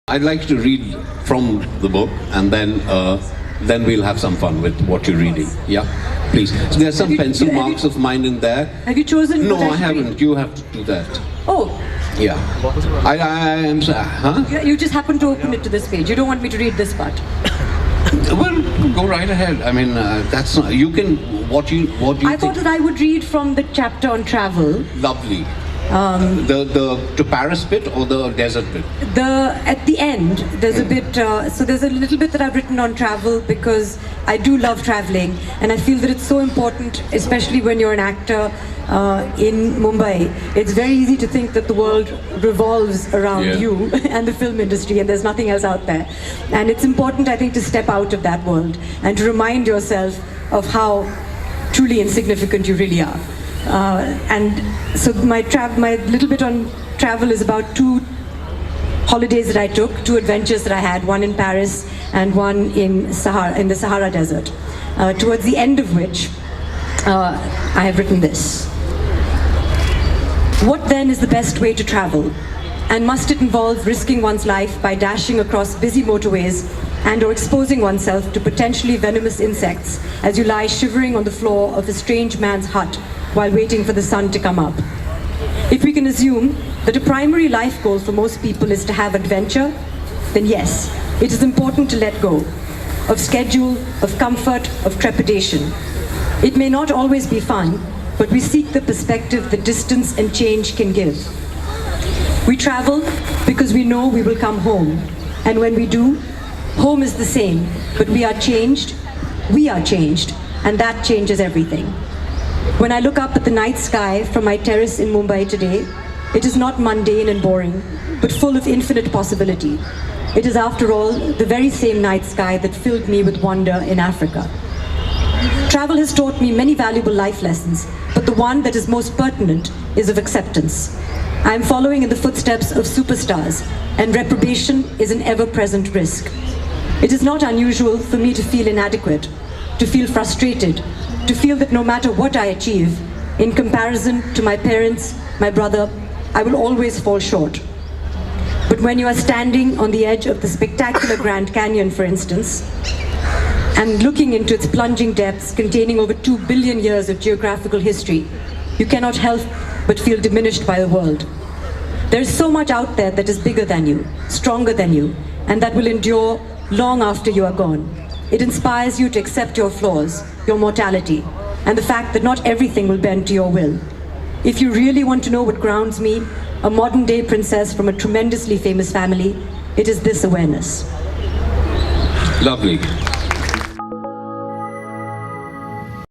I'd like to read from the book, and then we'll have some fun with what you're reading. Yeah, please. So there's some pencil marks of mine in there. Have you chosen? No, I haven't. You have to do that. Oh. Yeah. I am. Huh? You just happen to open it to this page. You don't want me to read this part. Well, go right ahead. I mean, that's not, you can. What you I thought that I would read from the chapter on travel. Lovely. The to Paris bit or the desert bit? At the end, there's a bit. So there's a little bit that I've written on travel because I do love traveling, and I feel that it's so important, especially when you're an actor in Mumbai. It's very easy to think that the world revolves around you and the film industry, and there's nothing else out there. And it's important, I think, to step out of that world and to remind yourself of how truly insignificant you really are. And so my little bit on travel is about 2 holidays that I took, 2 adventures that I had, one in Paris and one in the Sahara Desert. Towards the end of which I have written this. What then is the best way to travel? And must it involve risking one's life by dashing across busy motorways and or exposing oneself to potentially venomous insects as you lie shivering on the floor of a strange man's hut while waiting for the sun to come up? If we can assume that a primary life goal for most people is to have adventure, then yes, it is important to let go of schedule, of comfort, of trepidation. It may not always be fun, but we seek the perspective that distance and change can give. We travel because we know we will come home, and when we do, home is the same, but we are changed, and that changes everything. When I look up at the night sky from my terrace in Mumbai today, it is not mundane and boring, but full of infinite possibility. It is, after all, the very same night sky that filled me with wonder in Africa. Travel has taught me many valuable life lessons, but the one that is most pertinent is of acceptance. I am following in the footsteps of superstars, and reprobation is an ever-present risk. It is not unusual for me to feel inadequate, to feel frustrated, to feel that no matter what I achieve, in comparison to my parents, my brother, I will always fall short. But when you are standing on the edge of the spectacular Grand Canyon, for instance, and looking into its plunging depths containing over 2 billion years of geographical history, you cannot help but feel diminished by the world. There is so much out there that is bigger than you, stronger than you, and that will endure long after you are gone. It inspires you to accept your flaws, your mortality, and the fact that not everything will bend to your will. If you really want to know what grounds me, a modern-day princess from a tremendously famous family, it is this awareness. Lovely.